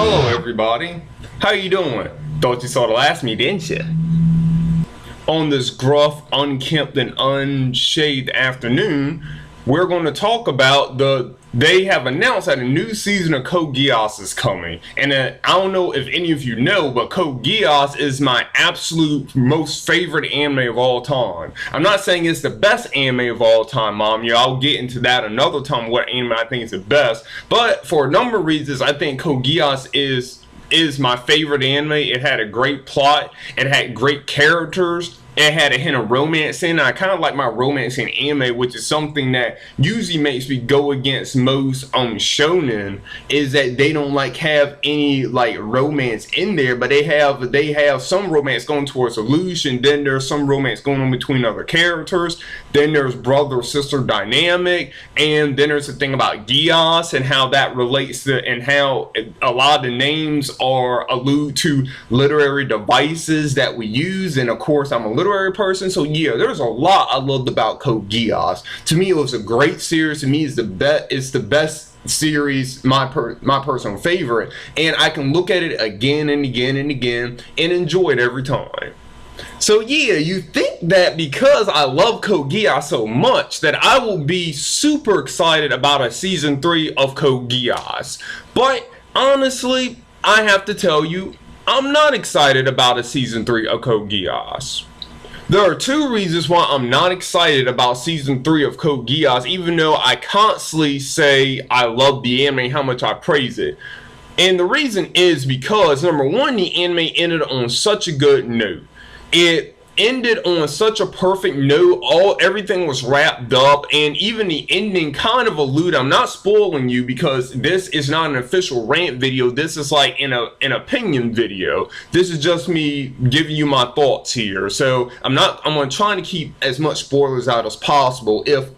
Hello everybody, how you doing? Thought you saw the last me, didn't you? On this gruff, unkempt, and unshaved afternoon, we're going to talk about they have announced that a new season of Code Geass is coming. And I don't know if any of you know, but Code Geass is my absolute most favorite anime of all time. I'm not saying it's the best anime of all time, Mom. I'll get into that another time, what anime I think is the best. But for a number of reasons, I think Code Geass is my favorite anime. It had a great plot. It had great characters. It had a hint of romance in it. I kind of like my romance in anime, which is something that usually makes me go against most shonen, is that they don't like have any like romance in there, but they have some romance going towards Lelouch, and then there's some romance going on between other characters. Then there's brother-sister dynamic, and then there's the thing about Geass and how that relates to, and how a lot of the names allude to literary devices that we use. And of course, I'm a literary person, so yeah, there's a lot I loved about Code Geass. To me, it was a great series. To me, it's the best series, my personal favorite, and I can look at it again and again and again and enjoy it every time. So yeah, you think that because I love Code Geass so much that I will be super excited about a season 3 of Code Geass, but honestly, I have to tell you, I'm not excited about a season 3 of Code Geass. There are two reasons why I'm not excited about season 3 of Code Geass, even though I constantly say I love the anime, how much I praise it. And the reason is because, number one, the anime ended on such a good note. It ended on such a perfect note. Everything was wrapped up, and even the ending kind of alluded. I'm not spoiling you because this is not an official rant video. This is like an opinion video. This is just me giving you my thoughts here. So I'm gonna try to keep as much spoilers out as possible, if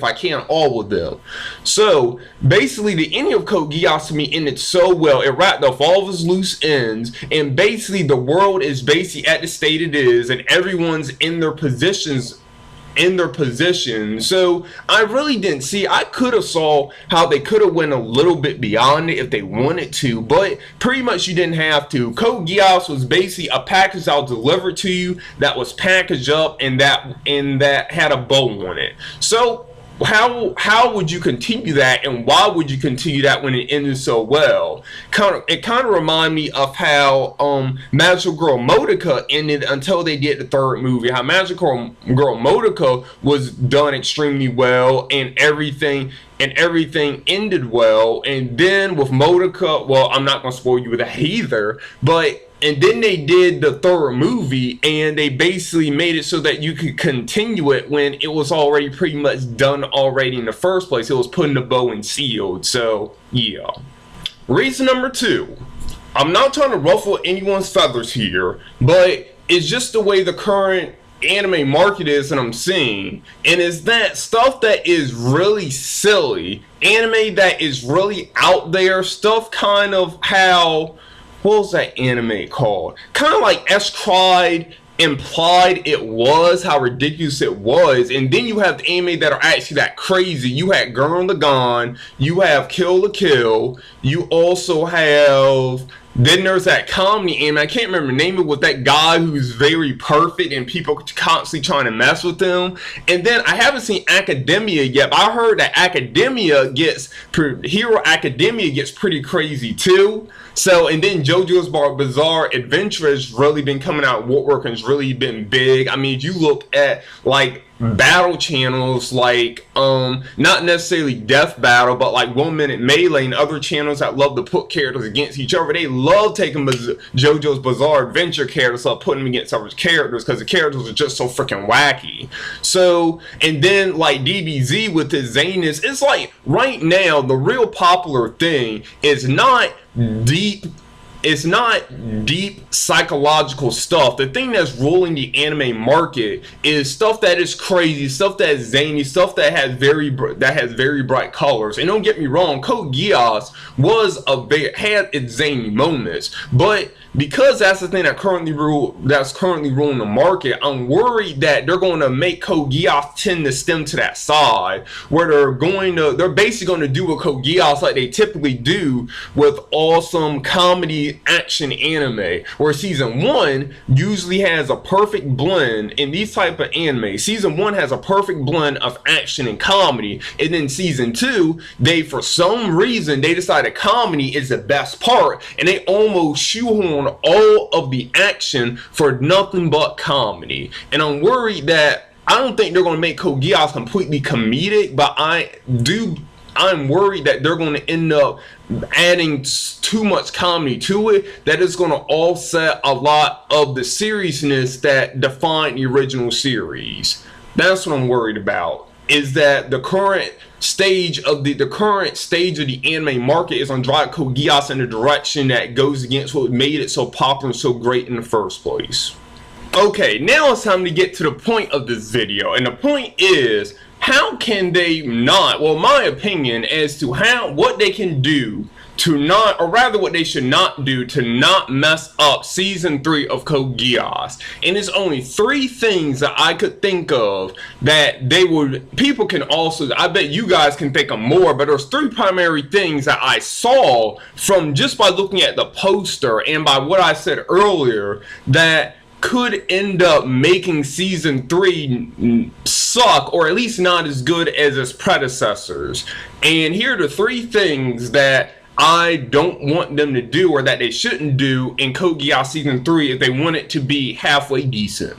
I can, all of them. So basically, the ending of Code Geass to me ended so well. It wrapped up all of its loose ends, and basically the world is basically at the state it is, and everyone's in their positions. So I really didn't see. I could have saw how they could have went a little bit beyond it if they wanted to, but pretty much you didn't have to. Code Geass was basically a package I'll deliver to you that was packaged up and that had a bow on it. So how would you continue that, and why would you continue that when it ended so well? It kind of reminded me of how Magical Girl Modica ended until they did the third movie. How Magical Girl Modica was done extremely well, and everything ended well. And then with Modica, well, I'm not gonna spoil you with that either, and then they did the third movie, and they basically made it so that you could continue it when it was already pretty much done already in the first place. It was put in the bow and sealed. So yeah. Reason number 2. I'm not trying to ruffle anyone's feathers here, but it's just the way the current anime market is that I'm seeing, and is that stuff that is really silly, anime that is really out there, stuff kind of how, what was that anime called? Kind of like S-Cried implied it was, how ridiculous it was. And then you have the anime that are actually that crazy. You had Gurren Lagann, you have Kill la Kill, you also have, then there's that comedy anime, I can't remember the name of it, with that guy who's very perfect and people constantly trying to mess with him. And then I haven't seen Academia yet, but I heard that Hero Academia gets pretty crazy too. So, and then JoJo's Bizarre Adventure has really been coming out. Woodwork has really been big. I mean, if you look at like battle channels like not necessarily Death Battle, but like 1 Minute Melee and other channels that love to put characters against each other, they love taking JoJo's Bizarre Adventure characters up, putting them against other characters because the characters are just so freaking wacky. So, and then like DBZ with his zaniness, it's like right now the real popular thing is not deep it's not deep psychological stuff. The thing that's ruling the anime market is stuff that is crazy, stuff that is zany, stuff that has very bright colors. And don't get me wrong, Code Geass had its zany moments, but because that's the thing that's currently ruling the market, I'm worried that they're going to make Code Geass tend to stem to that side, where they're basically going to do with Code Geass like they typically do with awesome comedy action anime, where season 1 usually has a perfect blend in these type of anime. Season 1 has a perfect blend of action and comedy, and then season 2, for some reason they decided comedy is the best part, and they almost shoehorn all of the action for nothing but comedy. And I'm worried that, I don't think they're going to make Code Geass completely comedic, but I'm worried that they're going to end up adding too much comedy to it, that it's going to offset a lot of the seriousness that defined the original series. That's what I'm worried about, is that the current stage of the anime market is on drive Code Geass in a direction that goes against what made it so popular and so great in the first place. Okay, now it's time to get to the point of this video, and the point is, how can they not, well, my opinion as to what they can do to not, or rather what they should not do to not mess up season 3 of Code Geass. And there's only 3 things that I could think of that people can also, I bet you guys can think of more, but there's 3 primary things that I saw from just by looking at the poster and by what I said earlier that could end up making season 3 suck, or at least not as good as its predecessors. And here are the 3 things that I don't want them to do, or that they shouldn't do in Code Geass season 3 if they want it to be halfway decent.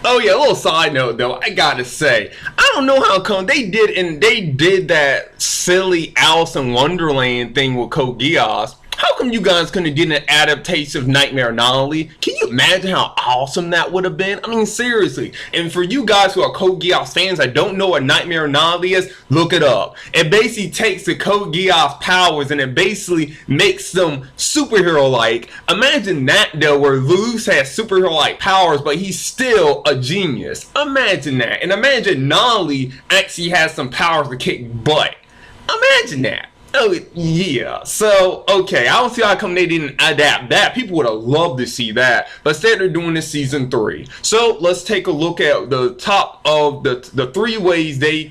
Oh yeah, a little side note though, I gotta say, I don't know how come they did that silly Alice in Wonderland thing with Code Geass. How come you guys couldn't get an adaptation of Nightmare Anomaly? Can you imagine how awesome that would have been? I mean, seriously. And for you guys who are Code Geass fans that don't know what Nightmare Anomaly is, look it up. It basically takes the Code Geass powers and it basically makes them superhero-like. Imagine that though, where Lelouch has superhero-like powers, but he's still a genius. Imagine that. And imagine Nolly actually has some powers to kick butt. Imagine that. Oh yeah, so okay, I don't see how come they didn't adapt that. People would have loved to see that, but instead they're doing this season 3. So let's take a look at the top of the 3 ways the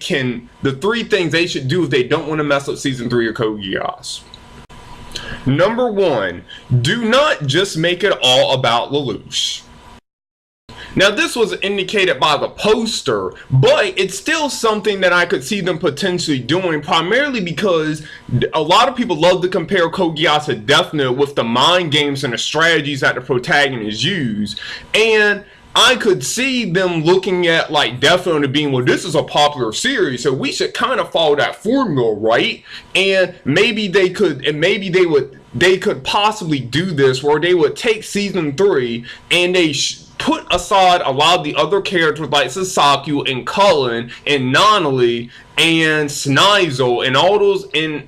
3 things they should do if they don't want to mess up season 3 of Code Geass. Number 1, do not just make it all about Lelouch. Now this was indicated by the poster, but it's still something that I could see them potentially doing, primarily because a lot of people love to compare Code Geass to Death Note with the mind games and the strategies that the protagonists use. And I could see them looking at like Death Note and being, well, this is a popular series, so we should kind of follow that formula, right? And maybe they could possibly do this where they would take season 3 and they put aside a lot of the other characters like Sasaki and Cullen and Nonali and Snizel and all those, and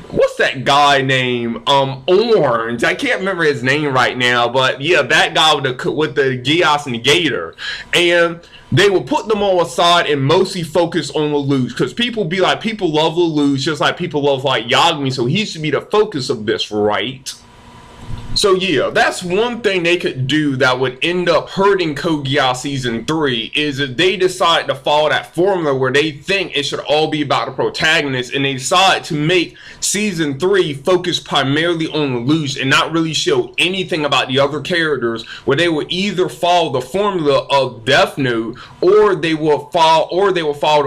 what's that guy name? Orange. I can't remember his name right now, but yeah, that guy with the Geass and the Gator. And they will put them all aside and mostly focus on Lelouch, because people love Lelouch just like people love like Yagami, so he should be the focus of this, right? So yeah, that's one thing they could do that would end up hurting Code Geass season 3, is if they decide to follow that formula where they think it should all be about the protagonist, and they decide to make season 3 focus primarily on Lelouch and not really show anything about the other characters, where they will either follow the formula of Death Note, or they will follow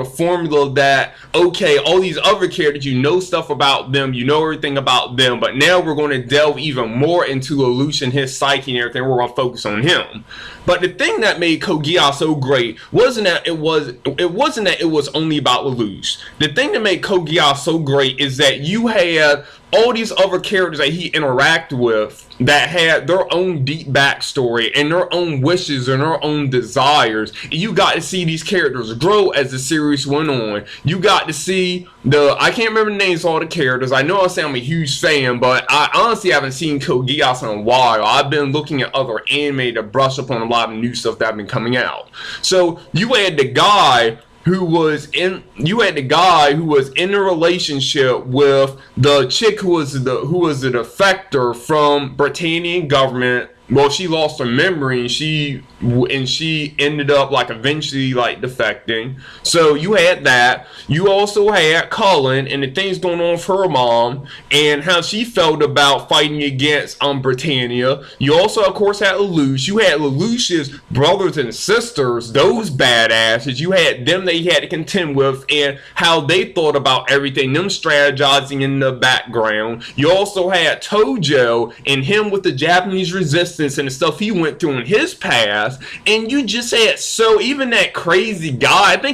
the formula that, okay, all these other characters, you know stuff about them, you know everything about them, but now we're going to delve even more into Lelouch and his psyche and everything. We're going to focus on him. But the thing that made Code Geass so great wasn't that it was only about Lelouch. The thing that made Code Geass so great is that you had all these other characters that he interacted with that had their own deep backstory and their own wishes and their own desires. You got to see these characters grow as the series went on. You got to see I can't remember the names of all the characters. I know I say I'm a huge fan, but I honestly haven't seen Code Geass in a while. I've been looking at other anime to brush up on a lot of new stuff that's been coming out. So you had the guy who was in a relationship with the chick who was the defector from Britannian government. Well, she lost her memory and she ended up like eventually like defecting. So you had that. You also had Cullen and the things going on with her mom and how she felt about fighting against Britannia. You also of course had Lelouch. You had Lelouch's brothers and sisters, those badasses. You had them that he had to contend with and how they thought about everything, them strategizing in the background. You also had Tojo and him with the Japanese resistance and the stuff he went through in his past. And you just had, so even that crazy guy, I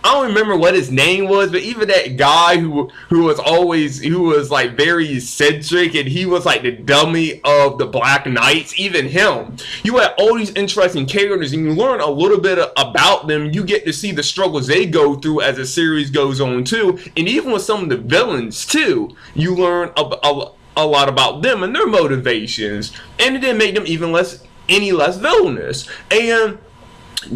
don't remember what his name was, but even that guy who was like very eccentric and he was like the dummy of the Black Knights, even him. You had all these interesting characters and you learn a little bit about them. You get to see the struggles they go through as the series goes on too. And even with some of the villains too, you learn a lot about them and their motivations, and it didn't make them any less villainous. And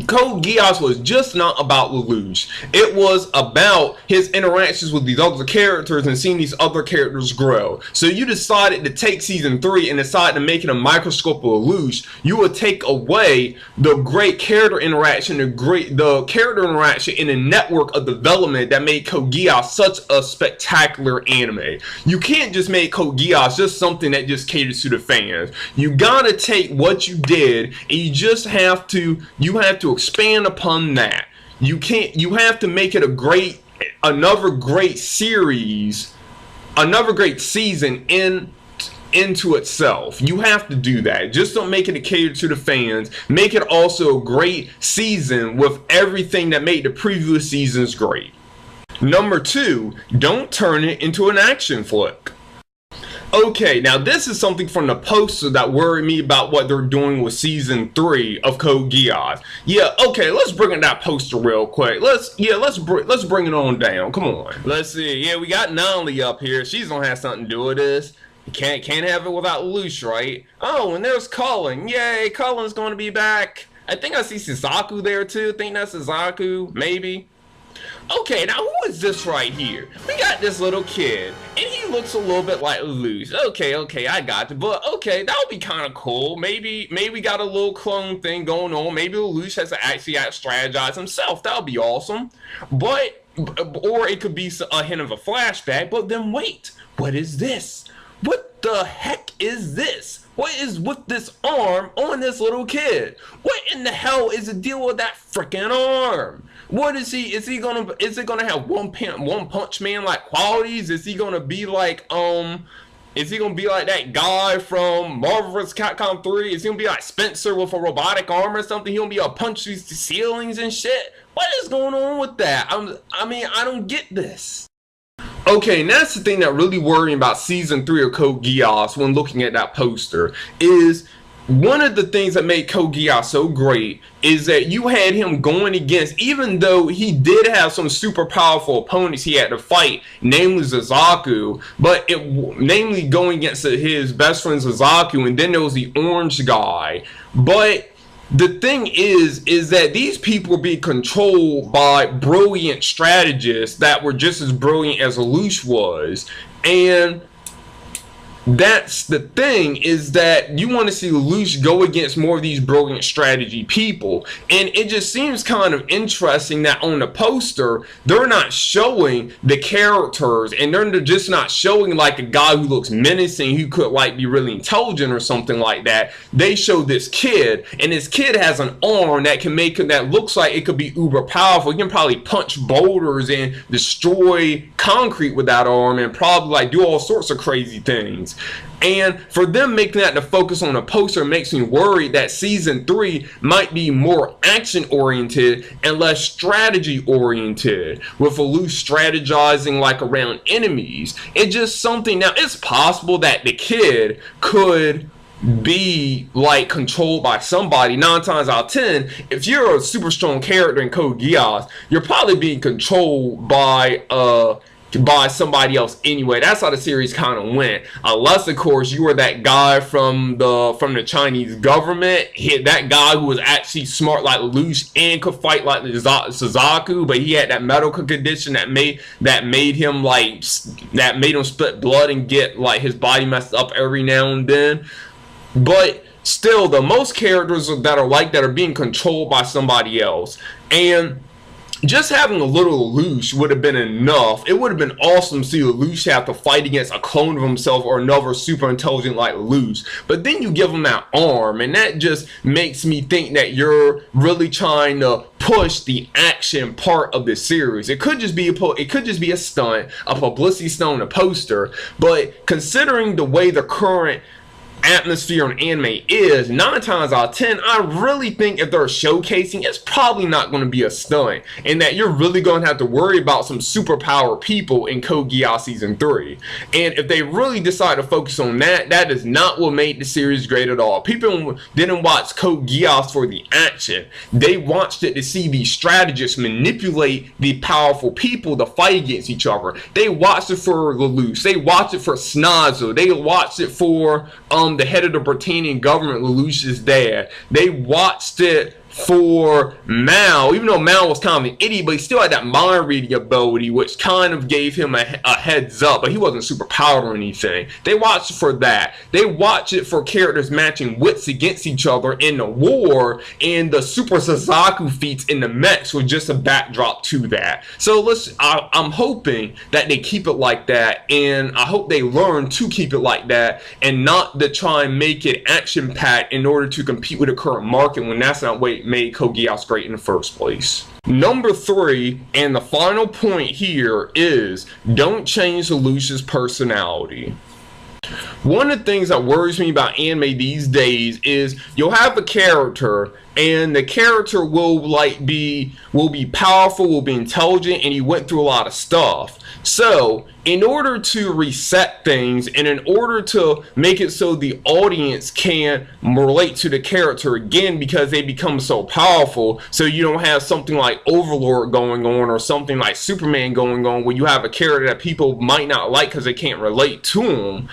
Code Geass was just not about Lelouch. It was about his interactions with these other characters and seeing these other characters grow. So you decided to take season 3 and decide to make it a microscope of Lelouch. You would take away the great character interaction, the character interaction in a network of development that made Code Geass such a spectacular anime. You can't just make Code Geass just something that just caters to the fans. You gotta take what you did and you have to expand upon that. You have to make it another great series, another great season into itself. You have to do that. Just don't make it a cater to the fans. Make it also a great season with everything that made the previous seasons great. Number 2, don't turn it into an action flick. Okay, now this is something from the poster that worried me about what they're doing with season 3 of Code Geass. Yeah, okay, let's bring in that poster real quick. Let's bring it on down. Come on. Let's see. Yeah, we got Nolly up here. She's gonna have something to do with this. You can't have it without Lelouch, right? Oh, and there's Cullen. Yay, Cullen's gonna be back. I think I see Suzaku there too. I think that's Suzaku, maybe. Okay, now who is this right here? We got this little kid, and he looks a little bit like Lelouch. Okay, I got you, but okay, that would be kind of cool. Maybe we got a little clone thing going on. Maybe Lelouch has to actually strategize himself. That would be awesome. Or it could be a hint of a flashback. But then wait, what is this? What the heck is this? What is with this arm on this little kid? What in the hell is the deal with that freaking arm? What is he? Is it gonna have one punch man like qualities? Is he gonna be like that guy from Marvel vs. Capcom 3? Is he gonna be like Spencer with a robotic arm or something? He gonna be able to punch these ceilings and shit? What is going on with that? I don't get this. Okay, and that's the thing that really worried me about season 3 of Code Geass when looking at that poster, is one of the things that made Code Geass so great is that you had him going against, even though he did have some super powerful opponents he had to fight, namely Suzaku, but namely going against his best friend Suzaku, and then there was the orange guy. But the thing is that these people were being controlled by brilliant strategists that were just as brilliant as Lelouch was. And that's the thing, is that you want to see Lelouch go against more of these brilliant strategy people. And it just seems kind of interesting that on the poster, they're not showing the characters, and they're just not showing like a guy who looks menacing, who could like be really intelligent or something like that. They show this kid, and this kid has an arm that looks like it could be uber powerful. He can probably punch boulders and destroy concrete with that arm, and probably like do all sorts of crazy things. series. And for them making that the focus on the poster makes me worried that season 3 might be more action oriented and less strategy oriented, with Lelouch strategizing like around enemies. It's just something. Now it's possible that the kid could be like controlled by somebody. 9 times out of 10, if you're a super strong character in Code Geass, you're probably being controlled by somebody else anyway. That's how the series kind of went, unless of course you were that guy from the Chinese government, that guy who was actually smart like Lelouch and could fight like Suzaku, but he had that medical condition that made him spit blood and get like his body messed up every now and then. But still, the most characters that are being controlled by somebody else. And just having a little Lelouch would have been enough. It would have been awesome to see Lelouch have to fight against a clone of himself or another super intelligent like Lelouch. But then you give him that arm, and that just makes me think that you're really trying to push the action part of the series. It could just be a stunt, a publicity stunt on a poster. But considering the way the current atmosphere on anime is, 9 times out of 10, I really think if they're showcasing, it's probably not going to be a stunt, and that you're really going to have to worry about some superpower people in Code Geass season 3. And if they really decide to focus on that, that is not what made the series great at all. People didn't watch Code Geass for the action. They watched it to see the strategists manipulate the powerful people to fight against each other. They watched it for Lelouch. They watched it for Snazzo. They watched it for the head of the Britannian government, Lelouch's dad. They watched it for Mao, even though Mao was kind of an idiot, but he still had that mind reading ability, which kind of gave him a heads up, but he wasn't super powered or anything. They watched it for that. They watched it for characters matching wits against each other in the war, and the Super Suzaku feats in the mechs were just a backdrop to that. So I'm hoping that they keep it like that, and I hope they learn to keep it like that, and not to try and make it action-packed in order to compete with the current market, when that's not what made Code Geass great in the first place. Number 3, and the final point here, is don't change Lelouch's personality. One of the things that worries me about anime these days is you'll have a character, and the character will be powerful, will be intelligent, and he went through a lot of stuff. So in order to reset things, and in order to make it so the audience can relate to the character again because they become so powerful, so you don't have something like Overlord going on or something like Superman going on where you have a character that people might not like because they can't relate to him.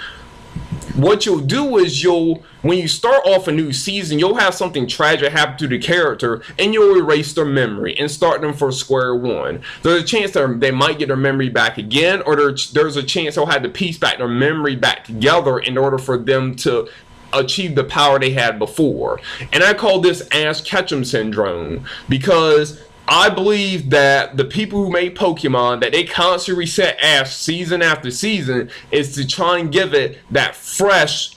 What you'll do is when you start off a new season, you'll have something tragic happen to the character, and you'll erase their memory and start them from square one. There's a chance that they might get their memory back again, or there's a chance they'll have to piece back their memory back together in order for them to achieve the power they had before. And I call this Ash Ketchum syndrome, because I believe that the people who made Pokemon, that they constantly reset Ash season after season, is to try and give it that fresh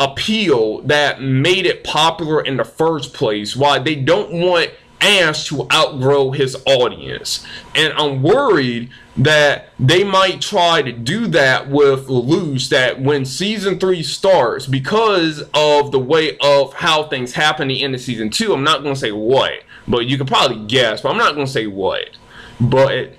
appeal that made it popular in the first place. Why they don't want Ash to outgrow his audience. And I'm worried that they might try to do that with Lelouch, that when season 3 starts, because of the way of how things happen at the end of season 2, I'm not going to say what, but you can probably guess, but I'm not going to say what. But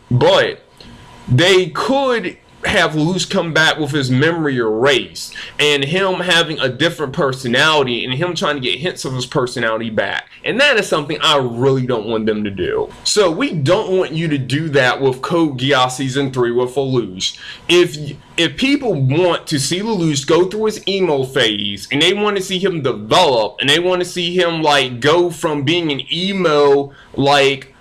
they could have Lelouch come back with his memory erased, and him having a different personality, and him trying to get hints of his personality back. And that is something I really don't want them to do. So we don't want you to do that with Code Geass season 3 with Lelouch. If people want to see Lelouch go through his emo phase, and they want to see him develop, and they want to see him like go from being an emo like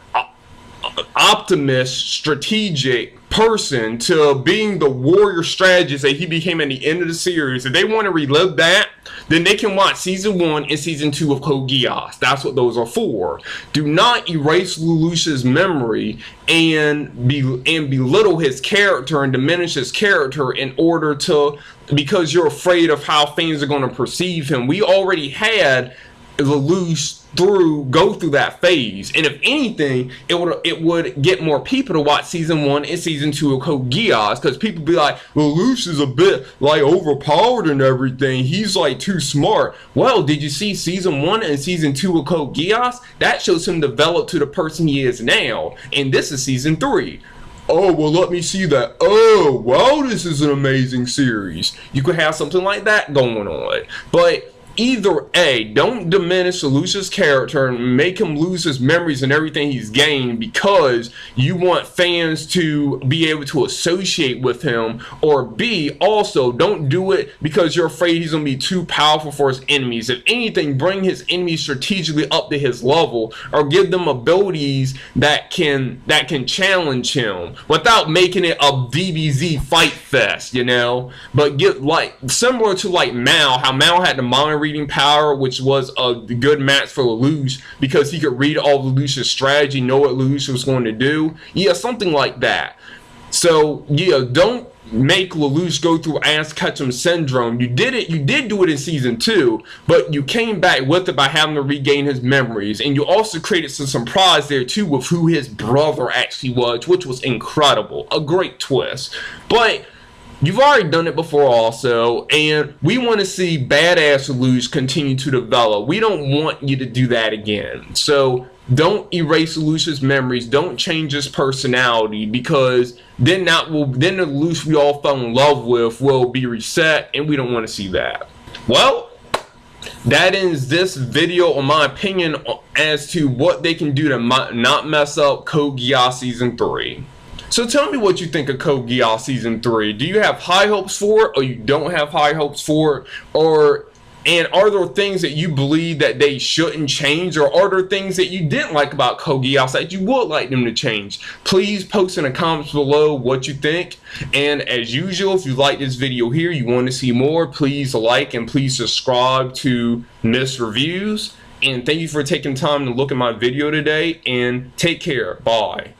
optimist, strategic person to being the warrior strategist that he became at the end of the series, if they want to relive that, then they can watch season 1 and season 2 of Code Geass. That's what those are for. Do not erase Lelouch's memory and belittle his character and diminish his character in order to, because you're afraid of how things are going to perceive him. We already had Lelouch go through that phase. And if anything, it would get more people to watch season 1 and season 2 of Code Geass, because people be like, Lelouch is a bit like overpowered and everything, he's like too smart. Well, did you see season 1 and season 2 of Code Geass? That shows him develop to the person he is now, and this is season 3. Oh, well, let me see that. Oh, wow, this is an amazing series. You could have something like that going on. But either A, don't diminish Lelouch's character and make him lose his memories and everything he's gained because you want fans to be able to associate with him, or B, also don't do it because you're afraid he's going to be too powerful for his enemies. If anything, bring his enemies strategically up to his level, or give them abilities that can challenge him without making it a DBZ fight fest, you know. But get like similar to like Mao, how Mao had the mind reading power, which was a good match for Lelouch because he could read all Lelouch's strategy, know what Lelouch was going to do. Yeah, something like that. So yeah, don't make Lelouch go through Ass Ketchum syndrome. You did do it in season 2, but you came back with it by having to regain his memories, and you also created some surprise there too with who his brother actually was, which was incredible, a great twist. But you've already done it before also, and we want to see badass Lelouch continue to develop. We don't want you to do that again. So don't erase Lelouch's memories, don't change his personality, because then the Lelouch we all fell in love with will be reset, and we don't want to see that. Well, that ends this video on my opinion as to what they can do to not mess up Code Geass Season 3. So tell me what you think of Code Geass Season 3. Do you have high hopes for it, or you don't have high hopes for it? And are there things that you believe that they shouldn't change, or are there things that you didn't like about Code Geass that you would like them to change? Please post in the comments below what you think. And as usual, if you like this video here, you want to see more, please like and please subscribe to Miss Reviews. And thank you for taking time to look at my video today, and take care. Bye.